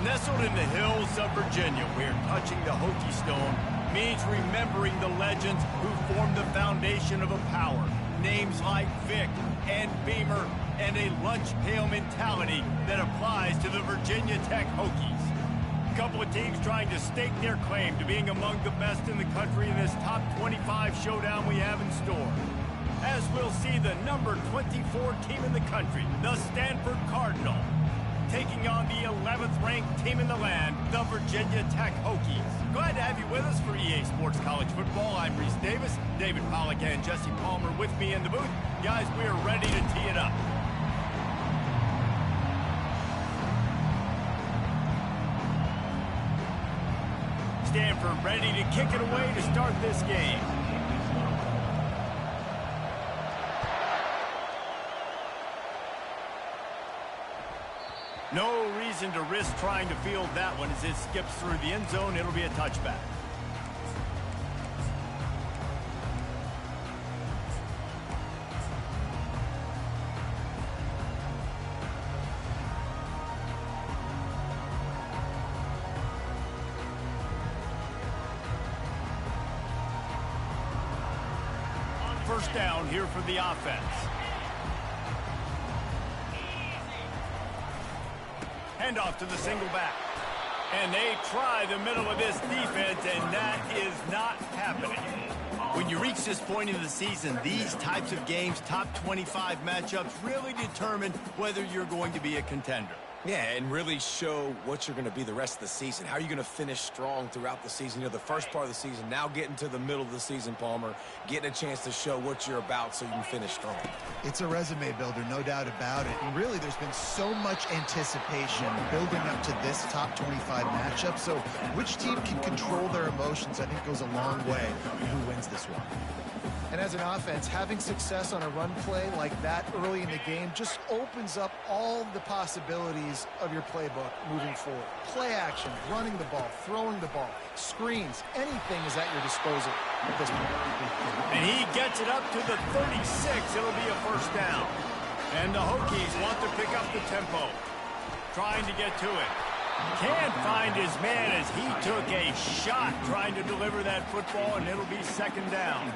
Nestled in the hills of Virginia, where touching the Hokie Stone means remembering the legends who formed the foundation of a power. Names like Vic and Beamer and a lunch pail mentality that applies to the Virginia Tech Hokies. A couple of teams trying to stake their claim to being among the best in the country in this top 25 showdown we have in store. As we'll see the number 24 team in the country, the Stanford Cardinal, taking on the 11th ranked team in the land, the Virginia Tech Hokies. Glad to have you with us for EA Sports College Football. I'm Reese Davis, David Pollack and Jesse Palmer with me in the booth. Guys, we are ready to tee it up. Stanford ready to kick it away to start this game. No reason to risk trying to field that one as it skips through the end zone. It'll be a touchback. First down here for the offense. Handoff to the single back. And they try the middle of this defense, and that is not happening. When you reach this point in the season, these types of games, top 25 matchups, really determine whether you're going to be a contender. Yeah, and really show what you're going to be the rest of the season. How are you going to finish strong throughout the season? You know, the first part of the season, now getting to the middle of the season, Palmer, getting a chance to show what you're about so you can finish strong. It's a resume builder, no doubt about it. And really, there's been so much anticipation building up to this top 25 matchup. So which team can control their emotions, I think, goes a long way in who wins this one. And as an offense, having success on a run play like that early in the game just opens up all the possibilities of your playbook moving forward. Play action, running the ball, throwing the ball, screens, anything is at your disposal at this point. And he gets it up to the 36. It'll be a first down. And the Hokies want to pick up the tempo, trying to get to it. Can't find his man as he took a shot trying to deliver that football, and it'll be second down.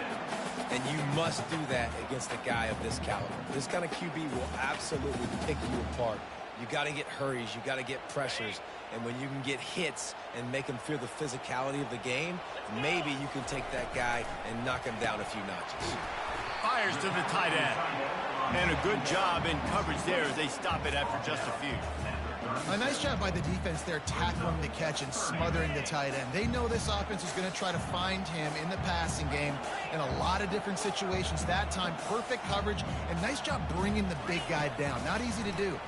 And you must do that against a guy of this caliber. This kind of QB will absolutely pick you apart. You got to get hurries, you got to get pressures, and when you can get hits and make him feel the physicality of the game, maybe you can take that guy and knock him down a few notches. Fires to the tight end. And a good job in coverage there as they stop it after just a few. A nice job by the defense there, tackling the catch and smothering the tight end. They know this offense is going to try to find him in the passing game in a lot of different situations. That time, perfect coverage, and nice job bringing the big guy down. Not easy to do.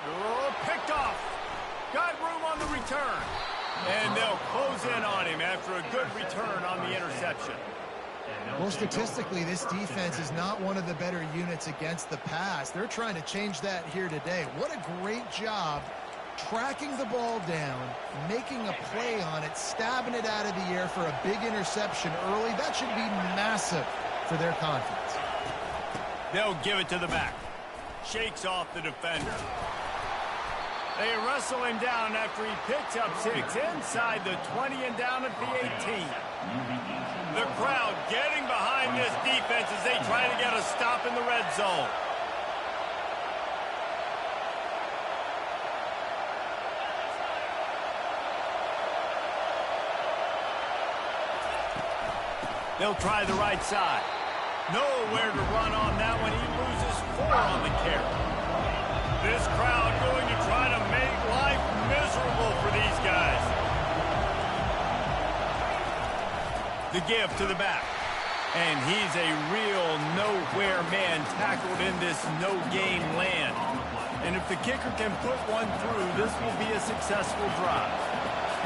Oh, picked off. Got room on the return. And they'll close in on him after a good return on the interception. Well, statistically, this defense is not one of the better units against the pass. They're trying to change that here today. What a great job tracking the ball down, making a play on it, stabbing it out of the air for a big interception early. That should be massive for their confidence. They'll give it to the back. Shakes off the defender. They wrestle him down after he picks up 6 inside the 20 and down at the 18. The crowd getting behind this defense as they try to get a stop in the red zone. They'll try the right side. Nowhere to run on that one. He loses 4 on the carry. This crowd going to try to make life miserable for these guys. The give to the back. And he's a real nowhere man tackled in this no-game land. And if the kicker can put one through, this will be a successful drive.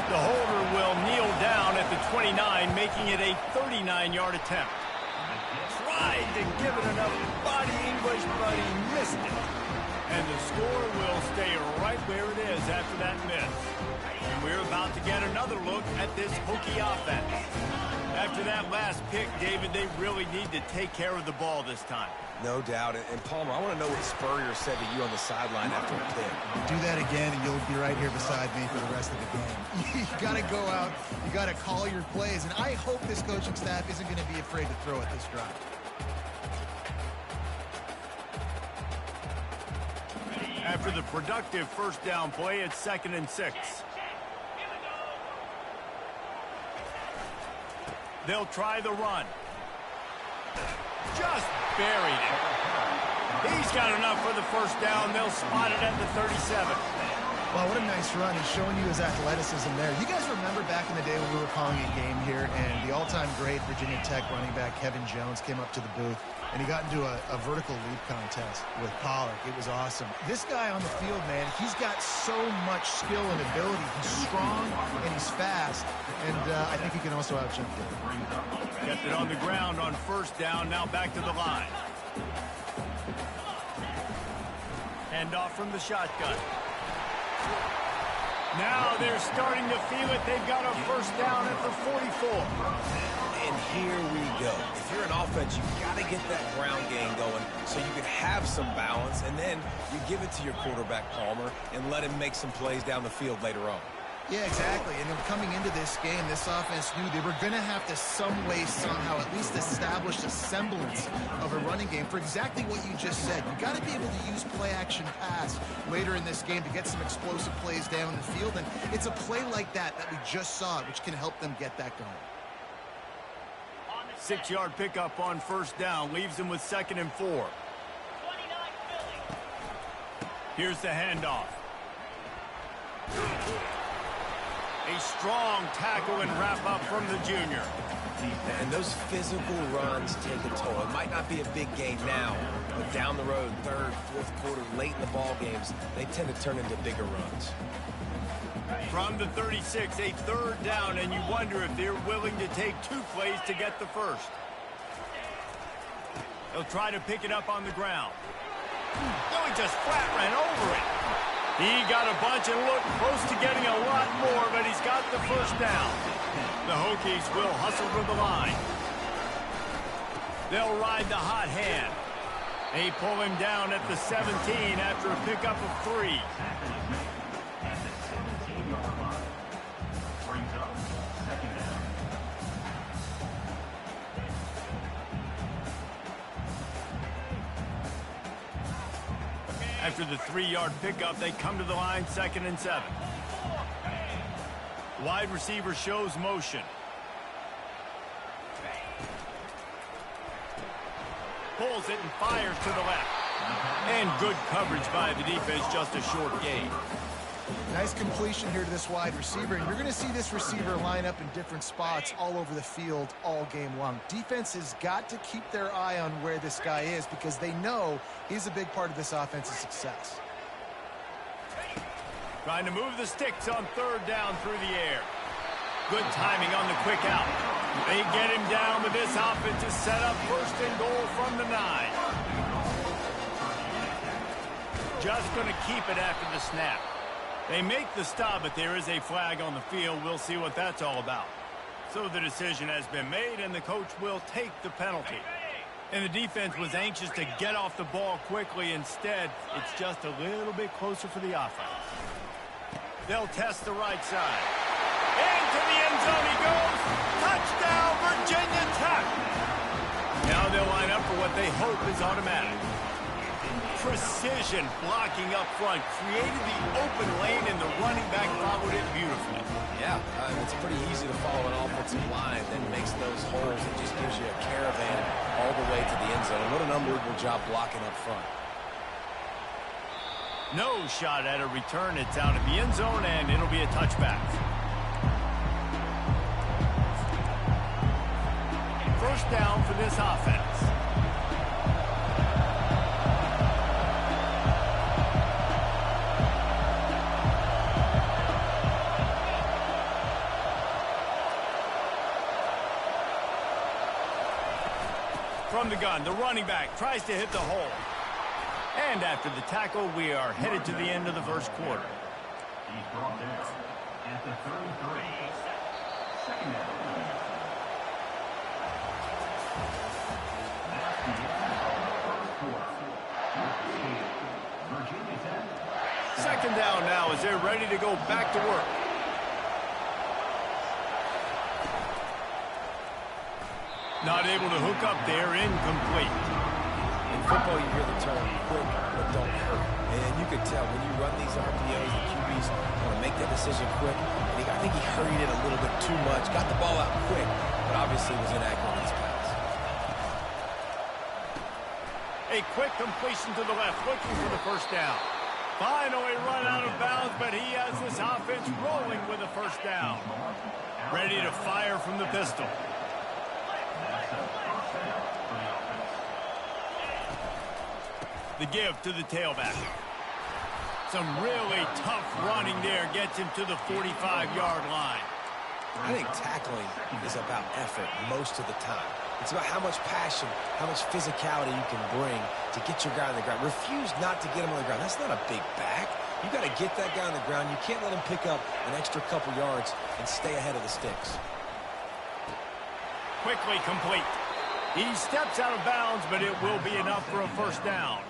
The holder will kneel down at the 29, making it a 39-yard attempt. Tried to give it enough body English, but he missed it. And the score will stay right where it is after that miss. And we're about to get another look at this Hokie offense. After that last pick, David, they really need to take care of the ball this time. No doubt. And Palmer, I want to know what Spurrier said to you on the sideline after a pick. Do that again, and you'll be right here beside me for the rest of the game. You got to go out. You got to call your plays. And I hope this coaching staff isn't going to be afraid to throw at this drive. After the productive first down play, it's 2nd and 6. They'll try the run. Just buried it. He's got enough for the first down. They'll spot it at the 37. Well, what a nice run. He's showing you his athleticism there. You guys remember back in the day when we were calling a game here, and the all-time great Virginia Tech running back Kevin Jones came up to the booth, and he got into a vertical leap contest with Pollock. It was awesome. This guy on the field, man, he's got so much skill and ability. He's strong, and he's fast, and I think he can also out-jump you. Kept it on the ground on first down, now back to the line. Hand off from the shotgun. Now they're starting to feel it. They've got a first down at the 44. And here we go. If you're an offense, you've got to get that ground game going so you can have some balance, and then you give it to your quarterback, Palmer, and let him make some plays down the field later on. Yeah, exactly. And then coming into this game, this offense knew they were going to have to some way, somehow, at least establish a semblance of a running game for exactly what you just said. You got to be able to use play-action pass later in this game to get some explosive plays down the field. And it's a play like that we just saw, which can help them get that going. 6-yard pickup on first down leaves them with 2nd and 4. Here's the handoff. A strong tackle and wrap up from the junior. And those physical runs take a toll. It might not be a big gain now, but down the road, 3rd, 4th quarter, late in the ball games, they tend to turn into bigger runs. From the 36, a 3rd down, and you wonder if they're willing to take 2 plays to get the first. They'll try to pick it up on the ground. No, he just flat ran over it. He got a bunch and looked close to getting a lot more, but he's got the first down. The Hokies will hustle to the line. They'll ride the hot hand. They pull him down at the 17 after a pickup of 3. After the 3-yard pickup, they come to the line, 2nd and 7. Wide receiver shows motion. Pulls it and fires to the left. And good coverage by the defense, just a short gain. Nice completion here to this wide receiver, and you're going to see this receiver line up in different spots all over the field all game long. Defense has got to keep their eye on where this guy is because they know he's a big part of this offense's success. Trying to move the sticks on 3rd down through the air. Good timing on the quick out. They get him down, but this offense is set up 1st and goal from the 9. Just going to keep it after the snap. They make the stop, but there is a flag on the field. We'll see what that's all about. So the decision has been made, and the coach will take the penalty. And the defense was anxious to get off the ball quickly. Instead, it's just a little bit closer for the offense. They'll test the right side. Into the end zone he goes. Touchdown, Virginia Tech. Now they'll line up for what they hope is automatic. Precision blocking up front created the open lane, and the running back followed it beautifully. Yeah, it's pretty easy to follow an offensive line that makes those holes and just gives you a caravan all the way to the end zone. What an unbelievable job blocking up front. No shot at a return. It's out of the end zone, and it'll be a touchback. First down for this offense. From the gun, the running back tries to hit the hole. And after the tackle, we are headed to the end of the first quarter. He's brought down at the 33. Second down. That's the end of the first quarter. Virginia Tech. Second down now as they're ready to go back to work. Not able to hook up there, incomplete. In football, you hear the term quick, but don't hurt. And you can tell when you run these RPOs, the QBs want to make that decision quick. And I think he hurried it a little bit too much. Got the ball out quick, but obviously was inaccurate in his pass. A quick completion to the left, looking for the first down. Finally run out of bounds, but he has this offense rolling with a first down. Ready to fire from the pistol. The give to the tailback. Some really tough running there gets him to the 45-yard line. I think tackling is about effort most of the time. It's about how much passion, how much physicality you can bring to get your guy on the ground. Refuse not to get him on the ground. That's not a big back. You got to get that guy on the ground. You can't let him pick up an extra couple yards and stay ahead of the sticks. Quickly complete. He steps out of bounds, but it will be enough for a first down.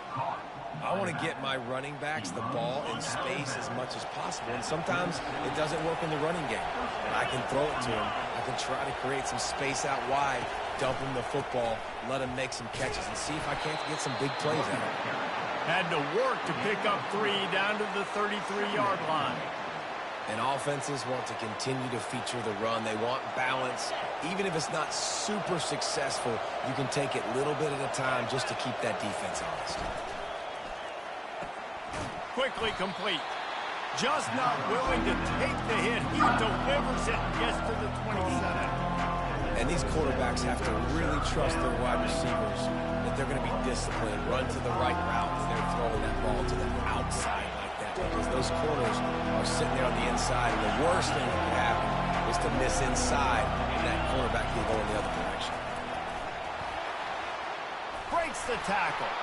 I want to get my running backs the ball in space as much as possible, and sometimes it doesn't work in the running game. I can throw it to him. I can try to create some space out wide, dump him the football, let him make some catches, and see if I can't get some big plays out of him. Had to work to pick up 3 down to the 33-yard line. And offenses want to continue to feature the run. They want balance. Even if it's not super successful, you can take it little bit at a time just to keep that defense honest. Quickly complete. Just not willing to take the hit. He delivers it and gets to the 27. And these quarterbacks have to really trust their wide receivers that they're going to be disciplined, run to the right route when they're throwing that ball to the outside like that, because those corners are sitting there on the inside, and the worst thing that can happen is to miss inside, and that cornerback can go in the other direction. Breaks the tackle.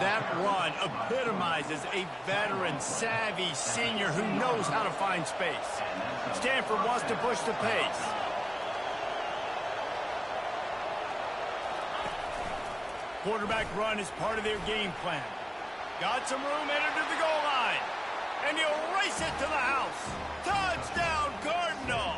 That run epitomizes a veteran, savvy senior who knows how to find space. Stanford wants to push the pace. Quarterback run is part of their game plan. Got some room, entered to the goal line. And he'll race it to the house. Touchdown, Cardinal!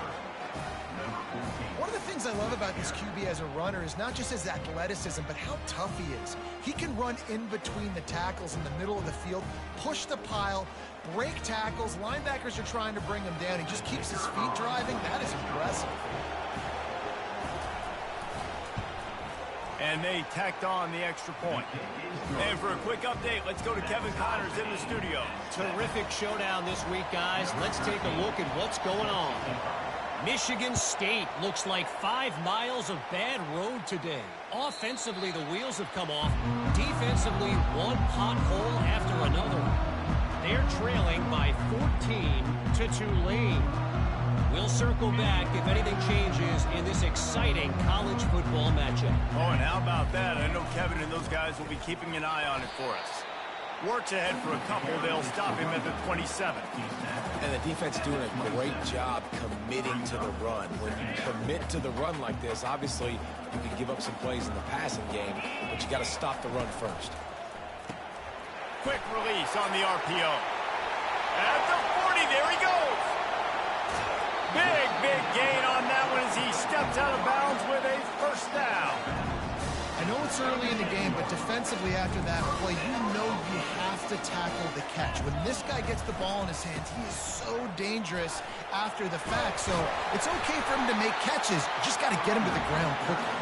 One of the things I love about this QB as a runner is not just his athleticism, but how tough he is. He can run in between the tackles in the middle of the field, push the pile, break tackles. Linebackers are trying to bring him down. He just keeps his feet driving. That is impressive. And they tacked on the extra point. And for a quick update, let's go to Kevin Connors in the studio. Terrific showdown this week, guys. Let's take a look at what's going on. Michigan State looks like 5 miles of bad road today. Offensively, the wheels have come off. Defensively, one pothole after another. They're trailing by 14 to Tulane. We'll circle back if anything changes in this exciting college football matchup. Oh, and how about that? I know Kevin and those guys will be keeping an eye on it for us. Works ahead for a couple. They'll stop him at the 27. And the defense doing a great job committing to the run. When you commit to the run like this, obviously you can give up some plays in the passing game, but you got to stop the run first. Quick release on the RPO. At the 40, there he goes. Big gain on that one as he steps out of bounds with a first down. I know it's early in the game, but defensively after that play, you know you have to tackle the catch. When this guy gets the ball in his hands, he is so dangerous after the fact. So it's okay for him to make catches. You just got to get him to the ground quickly.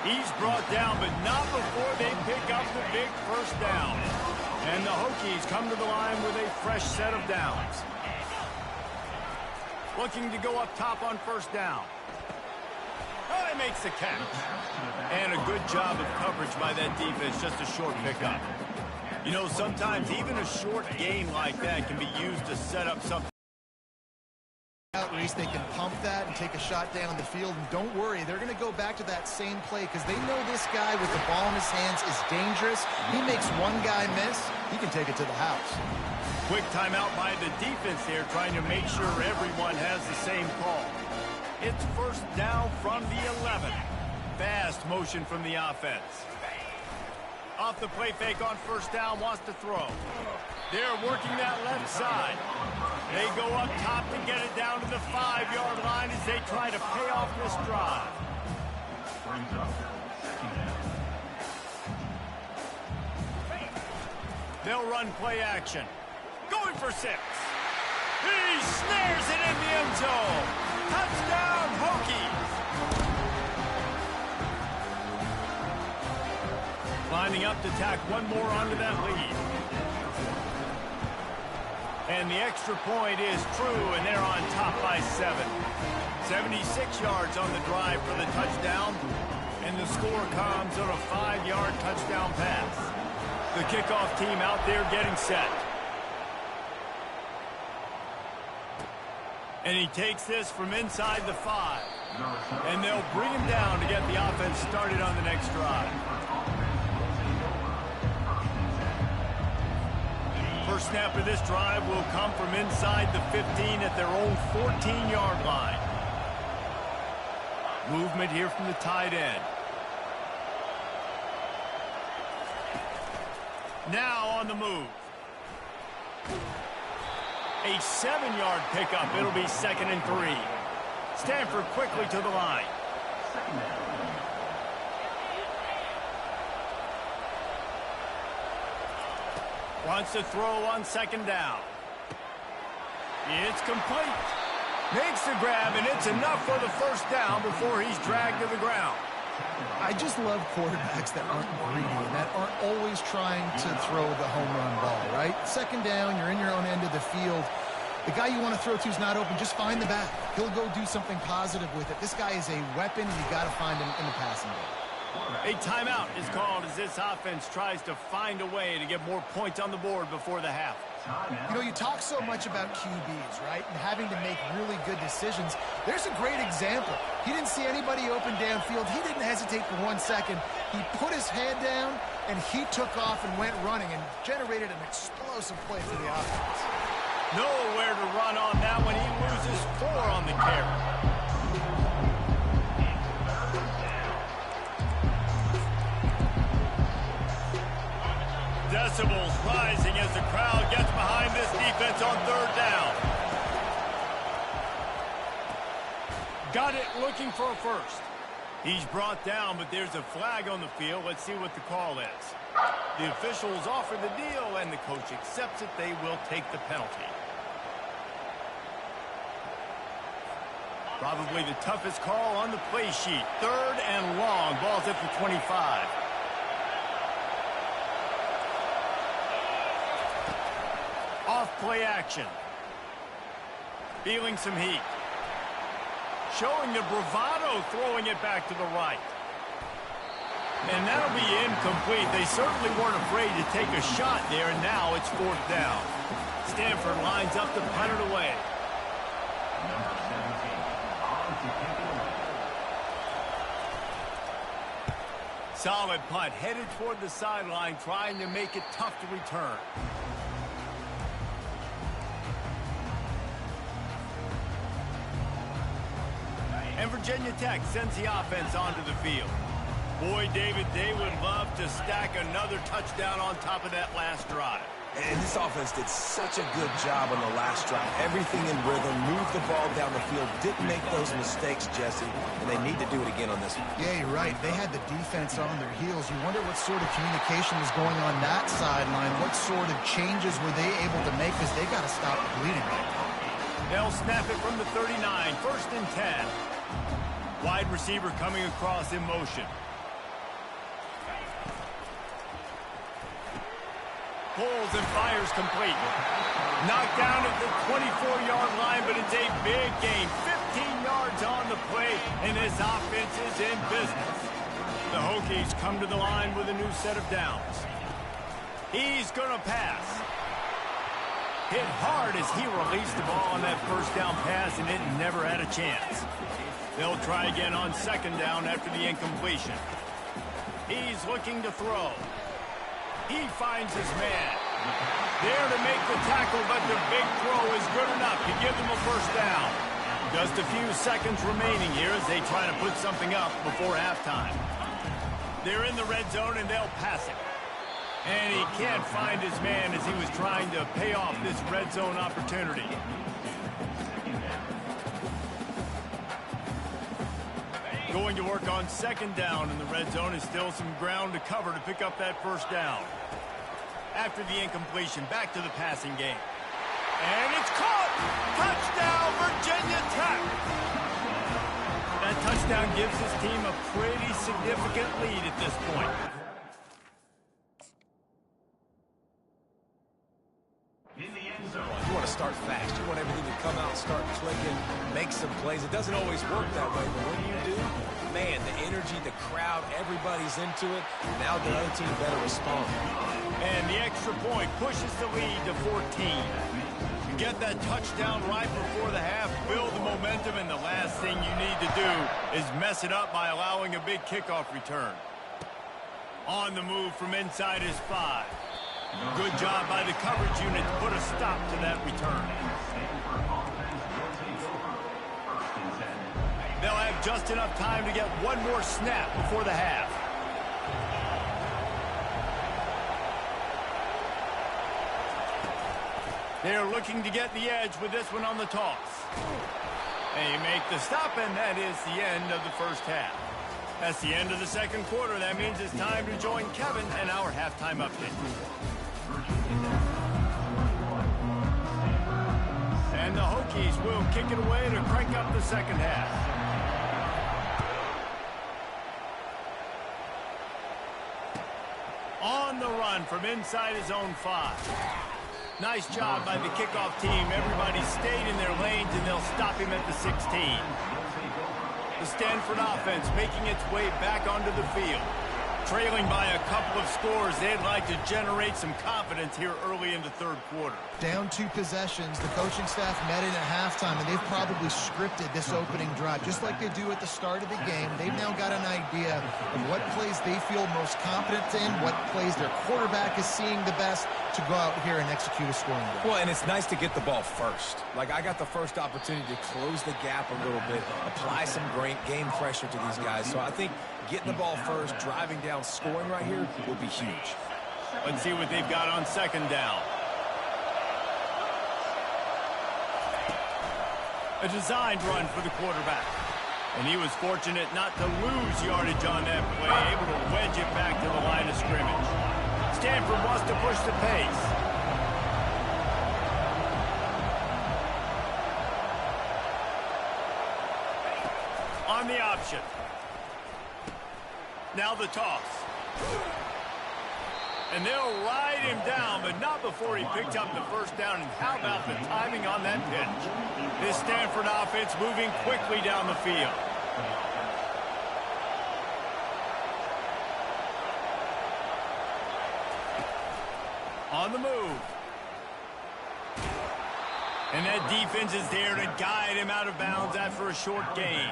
He's brought down, but not before they pick up the big first down. And the Hokies come to the line with a fresh set of downs. Looking to go up top on first down. Oh, he makes the catch. And a good job of coverage by that defense, just a short pickup. You know, sometimes even a short gain like that can be used to set up something. At least they can pump that and take a shot down the field. And don't worry, they're going to go back to that same play because they know this guy with the ball in his hands is dangerous. He makes one guy miss, he can take it to the house. Quick timeout by the defense there, trying to make sure everyone has the same call. It's first down from the 11. Fast motion from the offense. Off the play fake on first down, wants to throw. They're working that left side. They go up top to get it down to the 5-yard line as they try to pay off this drive. They'll run play action. Going for 6. He snares it in the end zone. Touchdown, Hokies. Lining up to tack one more onto that lead. And the extra point is true, and they're on top by 7. 76 yards on the drive for the touchdown, and the score comes on a 5-yard touchdown pass. The kickoff team out there getting set. And he takes this from inside the 5. And they'll bring him down to get the offense started on the next drive. First snap of this drive will come from inside the 15 at their own 14-yard line. Movement here from the tight end. Now on the move. A 7-yard pickup. It'll be 2nd and 3. Stanford quickly to the line. Wants to throw on 2nd down. It's complete. Makes the grab, and it's enough for the first down before he's dragged to the ground. I just love quarterbacks that aren't greedy and that aren't always trying to throw the home run ball, right? 2nd down, you're in your own end of the field. The guy you want to throw to is not open. Just find the back. He'll go do something positive with it. This guy is a weapon, and you got to find him in the passing game. A timeout is called as this offense tries to find a way to get more points on the board before the half. You know, you talk so much about QBs, right, and having to make really good decisions. There's a great example. He didn't see anybody open downfield. He didn't hesitate for 1 second. He put his head down, and he took off and went running and generated an explosive play for the offense. Nowhere to run on that one. He loses 4 on the carry. Decibels rising as the crowd gets behind this defense on 3rd down. Got it looking for a first. He's brought down, but there's a flag on the field. Let's see what the call is. The officials offer the deal, and the coach accepts it. They will take the penalty. Probably the toughest call on the play sheet. 3rd and long. Ball's at the 25. Off play action. Feeling some heat. Showing the bravado, throwing it back to the right. And that'll be incomplete. They certainly weren't afraid to take a shot there, and now it's 4th down. Stanford lines up to punt it away. Number 17, on to kick it away. Solid punt, headed toward the sideline, trying to make it tough to return. And Virginia Tech sends the offense onto the field. Boy, David, they would love to stack another touchdown on top of that last drive. And this offense did such a good job on the last drive. Everything in rhythm, moved the ball down the field, didn't make those mistakes, Jesse, and they need to do it again on this one. Yeah, you're right. They had the defense on their heels. You wonder what sort of communication was going on that sideline. What sort of changes were they able to make, because they got to stop the bleeding right now. They'll snap it from the 39, 1st and 10. Wide receiver coming across in motion. Pulls and fires complete. Knocked down at the 24-yard line, but it's a big gain. 15 yards on the play, and this offense is in business. The Hokies come to the line with a new set of downs. He's going to pass. hit hard as he released the ball on that first down pass, and it never had a chance. They'll try again on second down after the incompletion. He's looking to throw. He finds his man. There to make the tackle, but the big throw is good enough to give them a first down. Just a few seconds remaining here as they try to put something up before halftime. They're in the red zone, and they'll pass it. And he can't find his man as he was trying to pay off this red zone opportunity. Going to work on second down in the red zone is still some ground to cover to pick up that first down. After the incompletion, back to the passing game. And it's caught! Touchdown, Virginia Tech! That touchdown gives his team a pretty significant lead at this point. You want to start fast. You want everything to come out and start clicking, make some plays. It doesn't always work that way, but when you do, man, the energy, the crowd, everybody's into it. Now the other team better respond. And the extra point pushes the lead to 14. You get that touchdown right before the half, build the momentum, and the last thing you need to do is mess it up by allowing a big kickoff return. On the move from inside his 5. Good job by the coverage unit to put a stop to that return. They'll have just enough time to get one more snap before the half. They're looking to get the edge with this one on the toss. They make the stop, and that is the end of the first half. That's the end of the second quarter. That means it's time to join Kevin and our halftime update. And the Hokies will kick it away to crank up the second half. On the run from inside his own 5. Nice job by the kickoff team. Everybody stayed in their lanes, and they'll stop him at the 16. The Stanford offense making its way back onto the field. Trailing by a couple of scores, they'd like to generate some confidence here early in the third quarter. Down 2 possessions, the coaching staff met in at halftime, and they've probably scripted this opening drive. Just like they do at the start of the game, they've now got an idea of what plays they feel most confident in, what plays their quarterback is seeing the best to go out here and execute a scoring drive. Well, and it's nice to get the ball first. Like, I got the first opportunity to close the gap a little bit, apply some great game pressure to these guys. So I think getting the ball first, driving down, scoring right here will be huge. Let's see what they've got on second down. A designed run for the quarterback. And he was fortunate not to lose yardage on that play, able to wedge it back to the line of scrimmage. Stanford wants to push the pace. On the option. Now the toss. And they'll ride him down, but not before he picked up the first down. And how about the timing on that pitch? This Stanford offense moving quickly down the field. On the move. And that defense is there to guide him out of bounds after a short gain.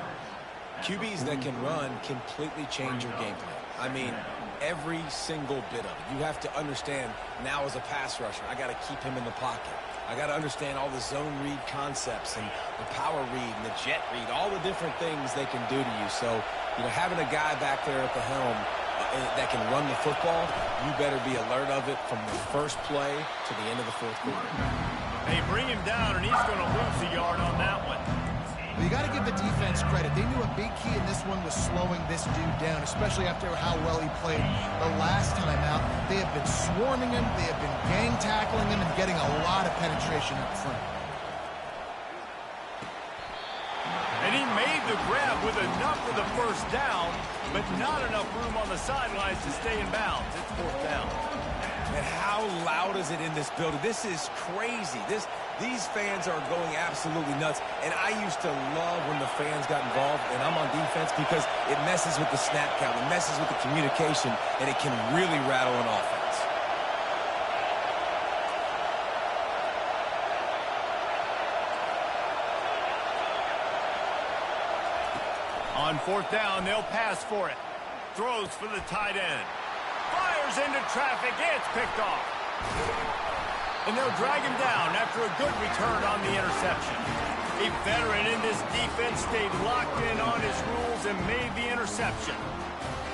QBs that can run completely change your game plan. I mean, every single bit of it. You have to understand now as a pass rusher, I got to keep him in the pocket. I got to understand all the zone read concepts and the power read and the jet read, all the different things they can do to you. So, you know, having a guy back there at the helm that can run the football, you better be alert of it from the first play to the end of the fourth quarter. They bring him down, and he's going to lose a yard on that one. Well, you got to give the defense credit. They knew a big key in this one was slowing this dude down, especially after how well he played the last time out. They have been swarming him. They have been gang tackling him and getting a lot of penetration up front. And he made the grab with enough for the first down, but not enough room on the sidelines to stay in bounds. It's fourth down. And how loud is it in this building? This is crazy. These fans are going absolutely nuts. And I used to love when the fans got involved, and I'm on defense, because it messes with the snap count. It messes with the communication, and it can really rattle an offense. On fourth down, they'll pass for it. Throws for the tight end. Fires into traffic. It's picked off. And they'll drag him down after a good return on the interception. A veteran in this defense stayed locked in on his rules and made the interception.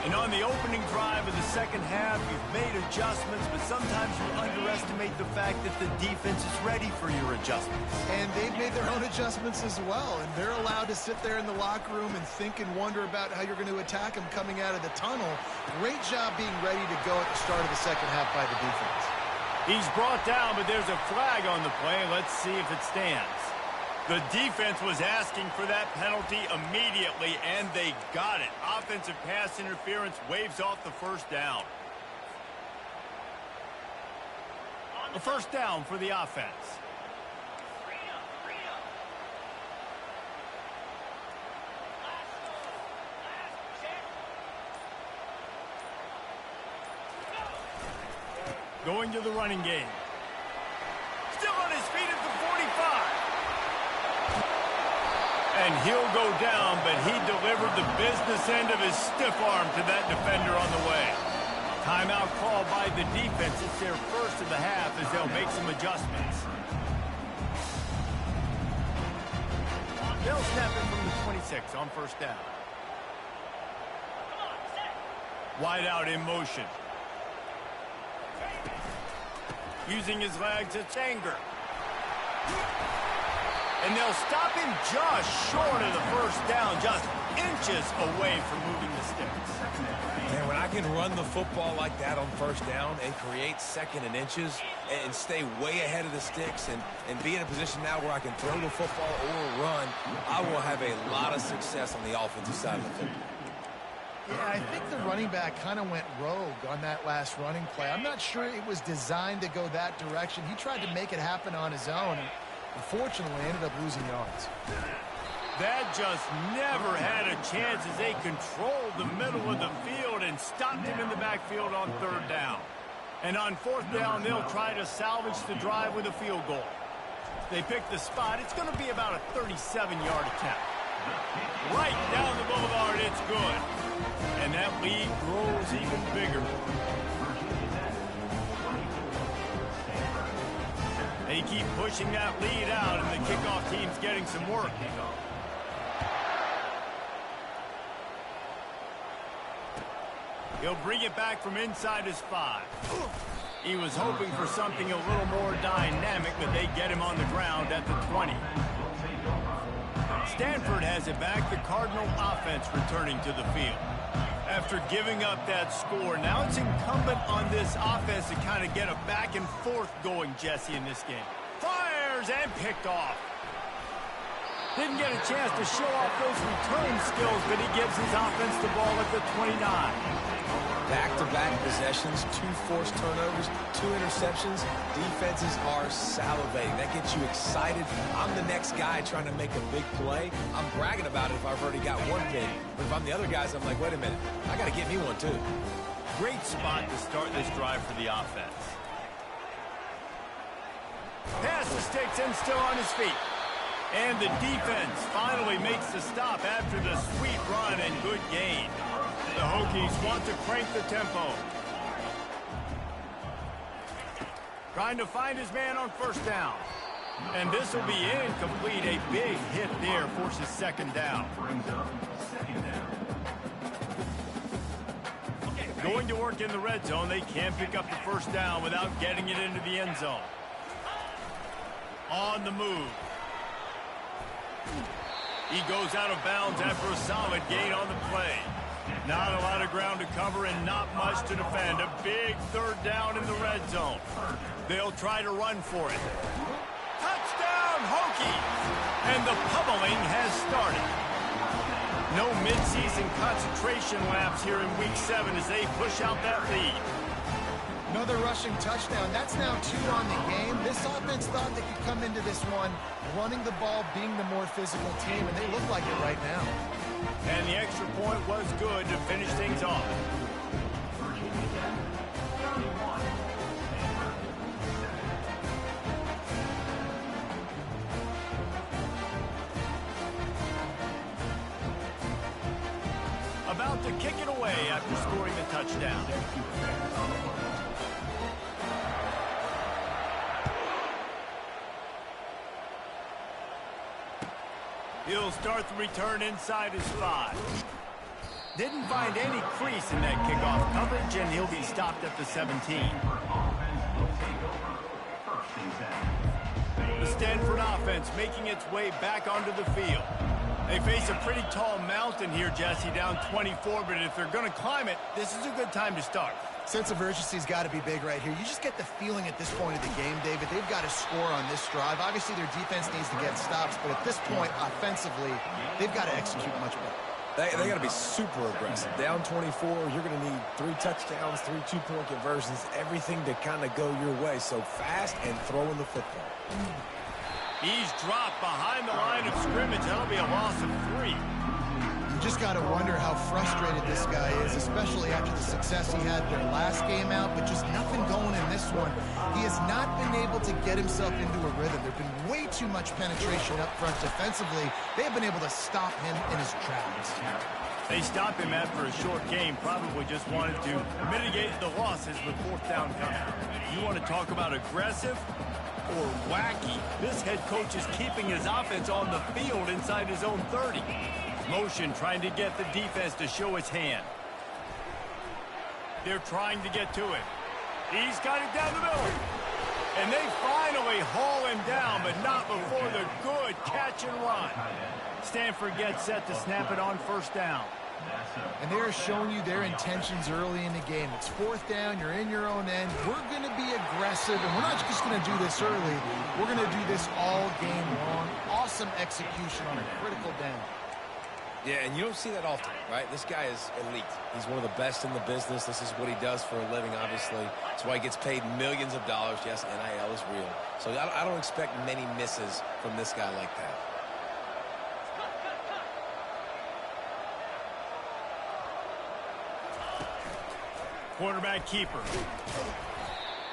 And on the opening drive of the second half, you've made adjustments, but sometimes you underestimate the fact that the defense is ready for your adjustments. And they've made their own adjustments as well, and they're allowed to sit there in the locker room and think and wonder about how you're going to attack them coming out of the tunnel. Great job being ready to go at the start of the second half by the defense. He's brought down, but there's a flag on the play. Let's see if it stands. The defense was asking for that penalty immediately, and they got it. Offensive pass interference waves off the first down. A first down for the offense. Going to the running game. Still on his feet at the 45. And he'll go down, but he delivered the business end of his stiff arm to that defender on the way. Timeout call by the defense. It's their first of the half as they'll make some adjustments. They'll snap it from the 26 on first down. Wide out in motion. Using his legs, it's Anger. And they'll stop him just short of the first down, just inches away from moving the sticks. Man, when I can run the football like that on first down and create second and inches and stay way ahead of the sticks and be in a position now where I can throw the football or run, I will have a lot of success on the offensive side of the football. Yeah, I think the running back kind of went rogue on that last running play. I'm not sure it was designed to go that direction. He tried to make it happen on his own. Unfortunately, ended up losing yards. That just never had a chance as they controlled the middle of the field and stopped him in the backfield on third down. And on fourth down, they'll try to salvage the drive with a field goal. They pick the spot. It's going to be about a 37-yard attempt. Right down the boulevard, it's good. And that lead grows even bigger. They keep pushing that lead out, and the kickoff team's getting some work. He'll bring it back from inside his 5. He was hoping for something a little more dynamic, but they get him on the ground at the 20. Stanford has it back, the Cardinal offense returning to the field. After giving up that score, now it's incumbent on this offense to kind of get a back and forth going, Jesse, in this game. Fires and picked off. Didn't get a chance to show off those return skills, but he gives his offense the ball at the 29. Back-to-back possessions, 2 forced turnovers, 2 interceptions. Defenses are salivating. That gets you excited. I'm the next guy trying to make a big play. I'm bragging about it if I've already got one pick. But if I'm the other guys, I'm like, wait a minute, I got to get me one too. Great spot to start this drive for the offense. Pass the sticks and still on his feet. And the defense finally makes the stop after the sweet run and good gain. The Hokies want to crank the tempo. Trying to find his man on first down. And this will be incomplete. A big hit there forces second down. Going to work in the red zone. They can't pick up the first down without getting it into the end zone. On the move. He goes out of bounds after a solid gain on the play. Not a lot of ground to cover and not much to defend. A big third down in the red zone. They'll try to run for it. Touchdown, Hokies! And the pummeling has started. No midseason concentration laps here in Week 7 as they push out that lead. Another rushing touchdown. That's now 2 on the game. This offense thought they could come into this one running the ball, being the more physical team, and they look like it right now. And the extra point was good to finish things off. to kick it away after scoring the touchdown. He'll start the return inside his 5. Didn't find any crease in that kickoff coverage, and he'll be stopped at the 17. The Stanford offense making its way back onto the field. They face a pretty tall mountain here, Jesse, down 24, but if they're going to climb it, this is a good time to start. Sense of urgency's got to be big right here. You just get the feeling at this point of the game, David, they've got to score on this drive. Obviously, their defense needs to get stops, but at this point, offensively, they've got to execute much better. They got to be super aggressive. Down 24, you're going to need 3 touchdowns, 3 two-point conversions, everything to kind of go your way. So fast and throwing the football. He's dropped behind the line of scrimmage. That'll be a loss of 3. You just got to wonder how frustrated this guy is, especially after the success he had their last game out, but just nothing going in this one. He has not been able to get himself into a rhythm. There's been way too much penetration up front defensively. They have been able to stop him in his tracks. They stopped him after a short game, probably just wanted to mitigate the losses with 4th down coming. You want to talk about aggressive or wacky? This head coach is keeping his offense on the field inside his own 30. Motion trying to get the defense to show his hand. They're trying to get to it. He's got it down the middle. And they finally haul him down, but not before the good catch and run. Stanford gets set to snap it on 1st down. And they're showing you their intentions early in the game. It's 4th down, you're in your own end. We're going to be aggressive, and we're not just going to do this early. We're going to do this all game long. Awesome execution on a critical down. Yeah, and you don't see that often, right? This guy is elite. He's one of the best in the business. This is what he does for a living, obviously. That's why he gets paid millions of dollars. Yes, NIL is real. So I don't expect many misses from this guy like that. Quarterback keeper.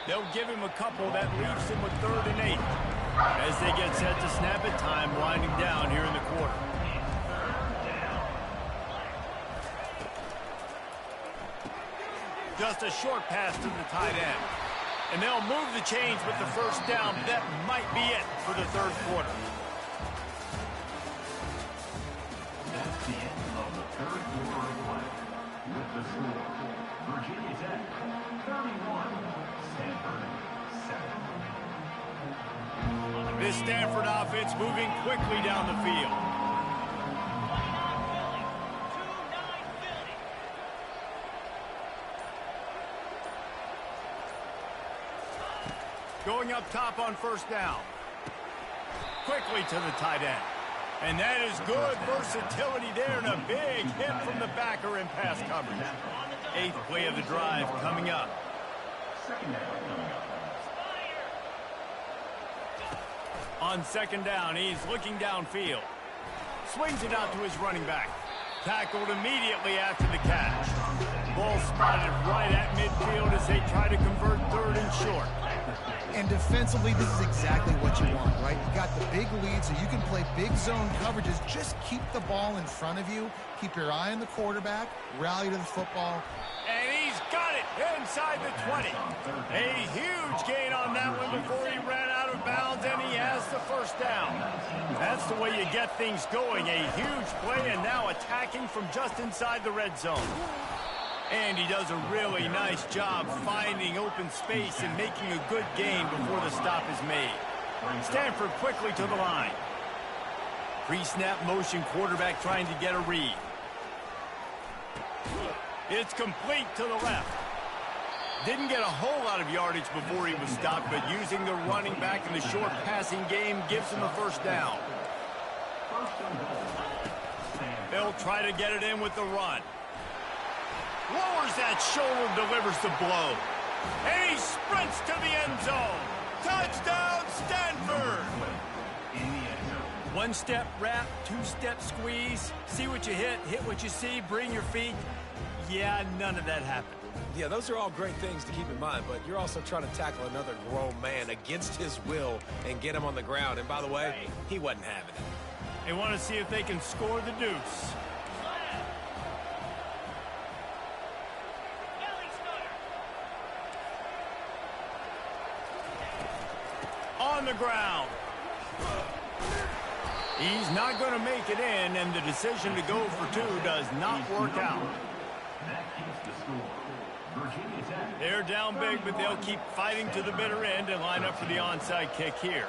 They'll give him a couple. That leaves him with 3rd and 8. As they get set to snap it, time winding down here in the quarter. Just a short pass to the tight end. And they'll move the chains with the 1st down. That might be it for the 3rd quarter. That's the end of the 3rd quarter of play. With the score, Virginia Tech 31, Stanford 7. This Stanford offense moving quickly down the field. Going up top on 1st down. Quickly to the tight end. And that is good versatility there, and a big hit from the backer in pass coverage. 8th play of the drive coming up. On 2nd down, he's looking downfield. Swings it out to his running back. Tackled immediately after the catch. Ball spotted right at midfield as they try to convert 3rd and short. And defensively, this is exactly what you want, right? You got the big lead, so you can play big zone coverages. Just keep the ball in front of you. Keep your eye on the quarterback. Rally to the football. And he's got it inside the 20. A huge gain on that one before he ran out of bounds, and he has the 1st down. That's the way you get things going. A huge play, and now attacking from just inside the red zone. And he does a really nice job finding open space and making a good gain before the stop is made. Stanford quickly to the line. Pre-snap motion, quarterback trying to get a read. It's complete to the left. Didn't get a whole lot of yardage before he was stopped, but using the running back in the short passing game gives him a 1st down. They'll try to get it in with the run. Lowers that shoulder, delivers the blow. And he sprints to the end zone. Touchdown, Stanford! 1-step wrap, 2-step squeeze. See what you hit what you see, bring your feet. Yeah, none of that happened. Yeah, those are all great things to keep in mind, but you're also trying to tackle another grown man against his will and get him on the ground. And by the way, he wasn't having it. They want to see if they can score the deuce. ground. He's not going to make it in, and the decision to go for two does not work out. That keeps the score. Virginia Tech. They're down big, but they'll keep fighting to the bitter end and line up for the onside kick here.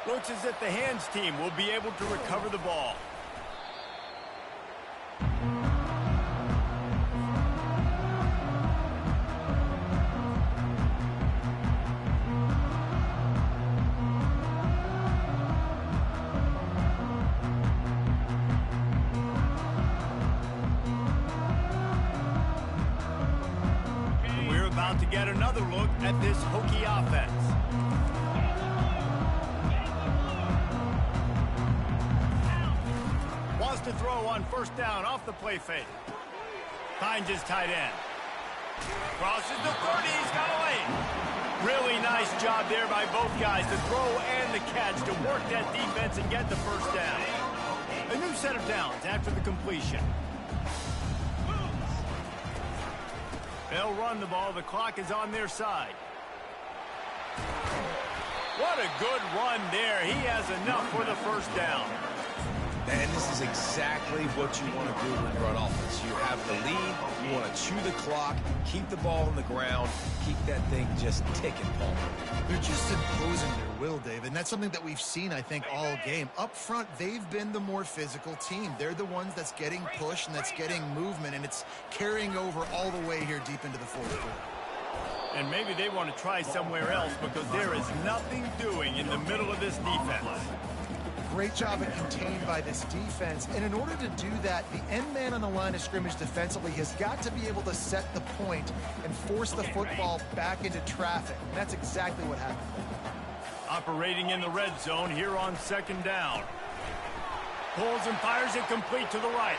Looks as if the hands team will be able to recover the ball. We're about to get another look at this Hokie offense. Wants to throw on first down off the play fake. Finds his tight end. Crosses the 30, he's got away. Really nice job there by both guys, the throw and the catch, to work that defense and get the first down. A new set of downs after the completion. They'll run the ball. The clock is on their side. What a good run there. He has enough for the first down. And this is exactly what you want to do when you're on offense. You have the lead, you want to chew the clock, keep the ball on the ground, keep that thing just ticking, Paul. They're just imposing their will, David, and that's something that we've seen, I think, all game. Up front, they've been the more physical team. They're the ones that's getting pushed and that's getting movement, and it's carrying over all the way here deep into the fourth quarter. And maybe they want to try somewhere else because there is nothing doing in the middle of this defense. Great job at contained by this defense. And in order to do that, the end man on the line of scrimmage defensively has got to be able to set the point and force the football back into traffic. And that's exactly what happened. Operating in the red zone here on second down. Pulls and fires it complete to the right.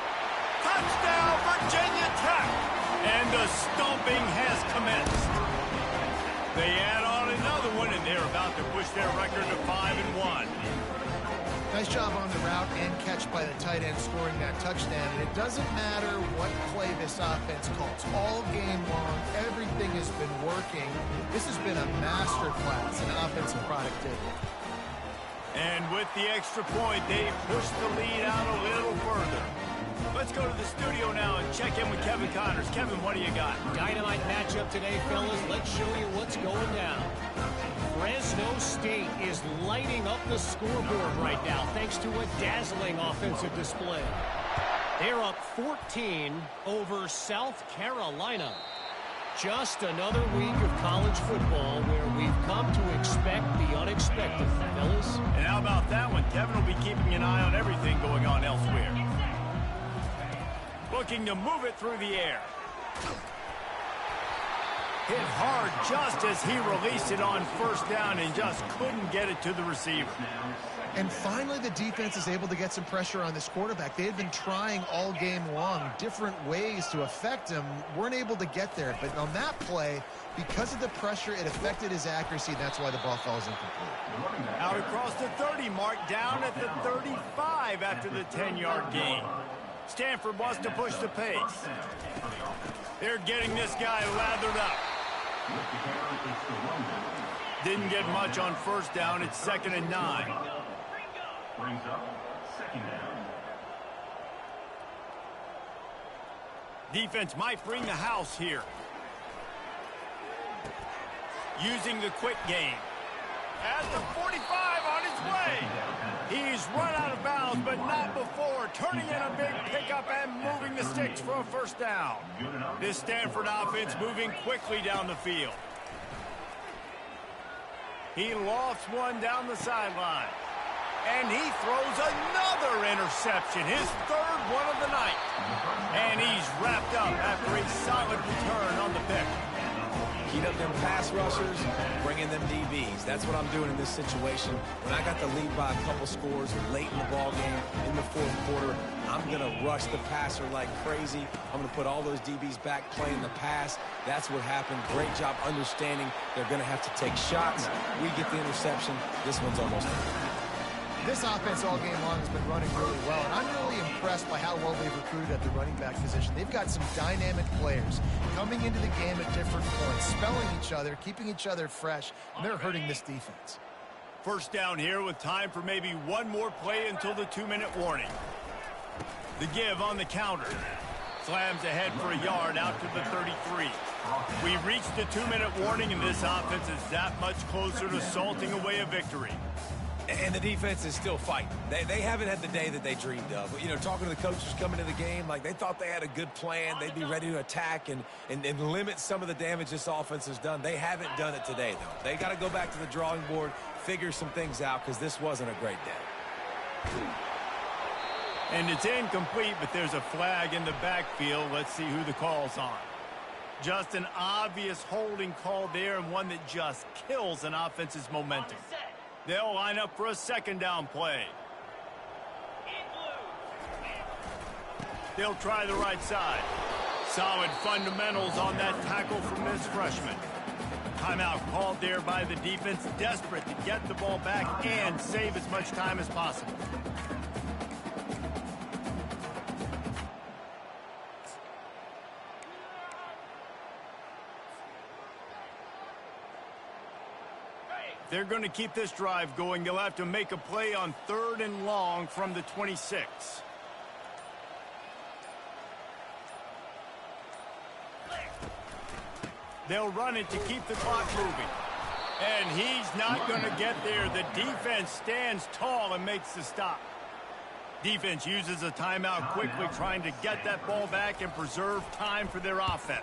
Touchdown, Virginia Tech! And the stomping has commenced. They add on another one, and they're about to push their record to 5-1. Nice job on the route and catch by the tight end scoring that touchdown. And it doesn't matter what play this offense calls. All game long, everything has been working. This has been a masterclass in offensive productivity. And with the extra point, they push the lead out a little further. Let's go to the studio now and check in with Kevin Connors. Kevin, what do you got? Dynamite matchup today, fellas. Let's show you what's going down. Fresno State is lighting up the scoreboard right now thanks to a dazzling offensive display. They're up 14 over South Carolina. Just another week of college football where we've come to expect the unexpected, fellas. And how about that one? Kevin will be keeping an eye on everything going on elsewhere. Looking to move it through the air. Hit hard just as he released it on first down and just couldn't get it to the receiver. And finally, the defense is able to get some pressure on this quarterback. They had been trying all game long different ways to affect him. Weren't able to get there. But on that play, because of the pressure, it affected his accuracy. That's why the ball falls incomplete. Out across the 30 mark, down at the 35 after the 10-yard gain. Stanford wants to push the pace. They're getting this guy lathered up. Didn't get much on first down. It's 2nd and 9. Brings up 2nd down. Defense might bring the house here. Using the quick game. At the 45 on his way. He's run out of bounds, but not before. Turning in a big pickup and moving the sticks for a first down. This Stanford offense moving quickly down the field. He lofts one down the sideline. And he throws another interception, his 3rd one of the night. And he's wrapped up after a solid return on the pick. Heat up them pass rushers, bring in them DBs. That's what I'm doing in this situation. When I got the lead by a couple scores late in the ball game, in the 4th quarter, I'm going to rush the passer like crazy. I'm going to put all those DBs back playing the pass. That's what happened. Great job understanding they're going to have to take shots. We get the interception. This one's almost done. This offense all game long has been running really well, and I'm really impressed impressed by how well they've recruited at the running back position. They've got some dynamic players coming into the game at different points, spelling each other, keeping each other fresh, and they're hurting this defense. First down here with time for maybe one more play until the 2-minute warning. The give on the counter. Slams ahead for a yard out to the 33. We reached the 2-minute warning, and this offense is that much closer to salting away a victory. And the defense is still fighting. They haven't had the day that they dreamed of. You know, talking to the coaches coming to the game, like they thought they had a good plan. They'd be ready to attack and limit some of the damage this offense has done. They haven't done it today, though. They got to go back to the drawing board, figure some things out, because this wasn't a great day. And it's incomplete, but there's a flag in the backfield. Let's see who the call's on. Just an obvious holding call there, and one that just kills an offense's momentum. They'll line up for a second down play. They'll try the right side. Solid fundamentals on that tackle from this freshman. Timeout called there by the defense, desperate to get the ball back and save as much time as possible. They're going to keep this drive going. They'll have to make a play on 3rd and long from the 26. They'll run it to keep the clock moving. And he's not going to get there. The defense stands tall and makes the stop. Defense uses a timeout quickly, trying to get that ball back and preserve time for their offense.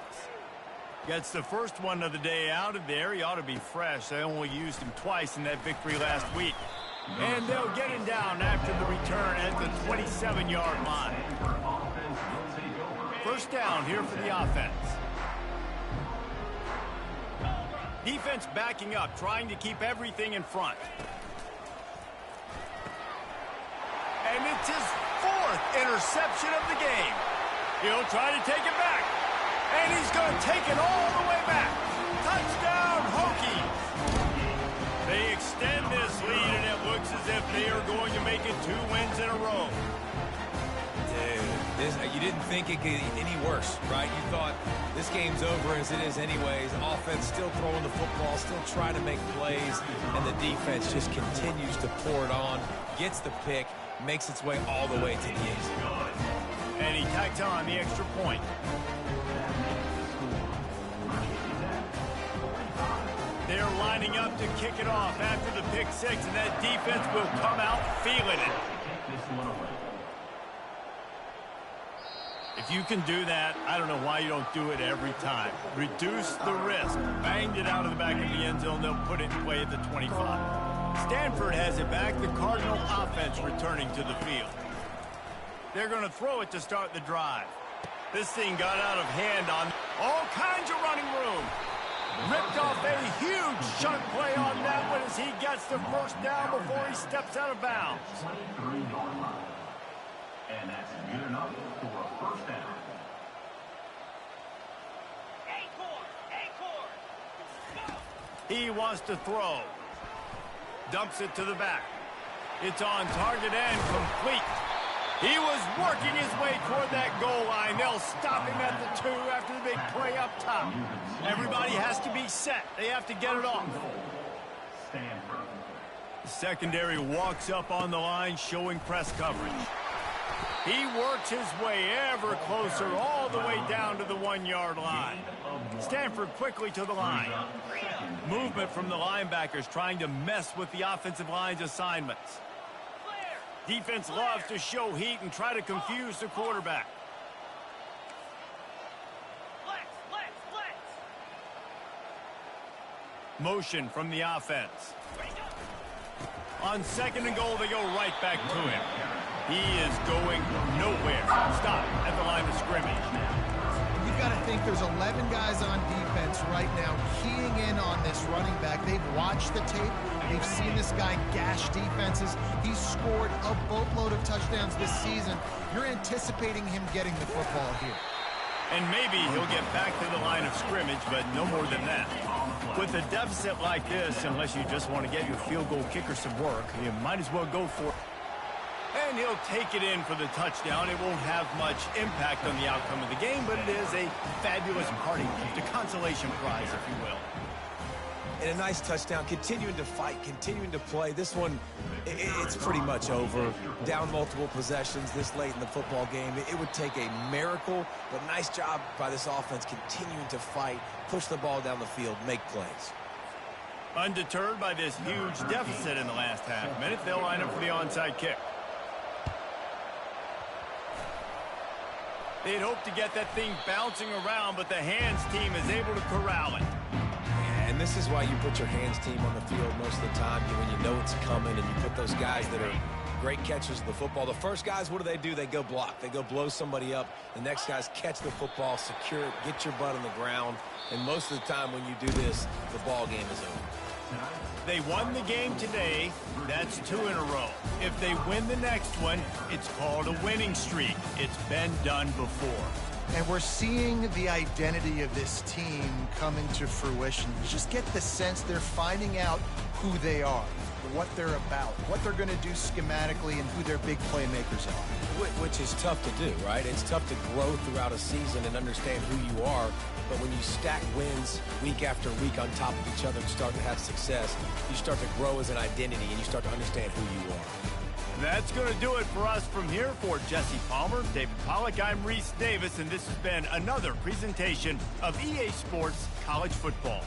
Gets the first one of the day out of there. He ought to be fresh. They only used him twice in that victory last week. And they'll get him down after the return at the 27-yard line. First down here for the offense. Defense backing up, trying to keep everything in front. And it's his 4th interception of the game. He'll try to take it back. And he's going to take it all the way back. Touchdown, Hokies. They extend this lead, and it looks as if they are going to make it 2 wins in a row. Dude, you didn't think it could get any worse, right? You thought this game's over as it is anyways. Offense still throwing the football, still trying to make plays, and the defense just continues to pour it on, gets the pick, makes its way all the way to the end zone. And he tacks on the extra point. They're lining up to kick it off after the pick 6, and that defense will come out feeling it. If you can do that, I don't know why you don't do it every time. Reduce the risk. Banged it out of the back of the end zone. They'll put it in play at the 25. Stanford has it back. The Cardinal offense returning to the field. They're going to throw it to start the drive. This thing got out of hand on all kinds of running room. Ripped off a huge chunk play on that one as he gets the first down before he steps out of bounds. And that's good enough for a first down. He wants to throw. Dumps it to the back. It's on target and complete. He was working his way toward that goal line. They'll stop him at the 2 after the big play up top. Everybody has to be set. They have to get it off. Stanford. The secondary walks up on the line, showing press coverage. He works his way ever closer all the way down to the 1-yard line. Stanford quickly to the line. Movement from the linebackers trying to mess with the offensive line's assignments. Defense loves to show heat and try to confuse the quarterback. Motion from the offense. On 2nd and goal, they go right back to him. He is going nowhere. Stop at the line of scrimmage. You've got to think there's 11 guys on defense right now keying in on this running back. They've watched the tape. They've seen this guy gash defenses. He's scored a boatload of touchdowns this season. You're anticipating him getting the football here. And maybe he'll get back to the line of scrimmage, but no more than that. With a deficit like this, unless you just want to get your field goal kicker some work, you might as well go for it. And he'll take it in for the touchdown. It won't have much impact on the outcome of the game, but it is a fabulous party gift, a consolation prize, if you will. And a nice touchdown, continuing to fight, continuing to play. This one, it's pretty much over. Down multiple possessions this late in the football game. It would take a miracle, but nice job by this offense continuing to fight, push the ball down the field, make plays. Undeterred by this huge deficit in the last half minute, they'll line up for the onside kick. They'd hope to get that thing bouncing around, but the hands team is able to corral it. And this is why you put your hands team on the field most of the time, when you know it's coming, and you put those guys that are great catchers of the football. The first guys, what do? They go block. They go blow somebody up. The next guys catch the football, secure it, get your butt on the ground. And most of the time when you do this, the ball game is over. They won the game today. That's 2 in a row. If they win the next one, it's called a winning streak. It's been done before. And we're seeing the identity of this team come into fruition. You just get the sense they're finding out who they are, what they're about, what they're going to do schematically, and who their big playmakers are. Which is tough to do, right? It's tough to grow throughout a season and understand who you are. But when you stack wins week after week on top of each other and start to have success, you start to grow as an identity and you start to understand who you are. That's going to do it for us from here. For Jesse Palmer, David Pollack, I'm Reese Davis, and this has been another presentation of EA Sports College Football.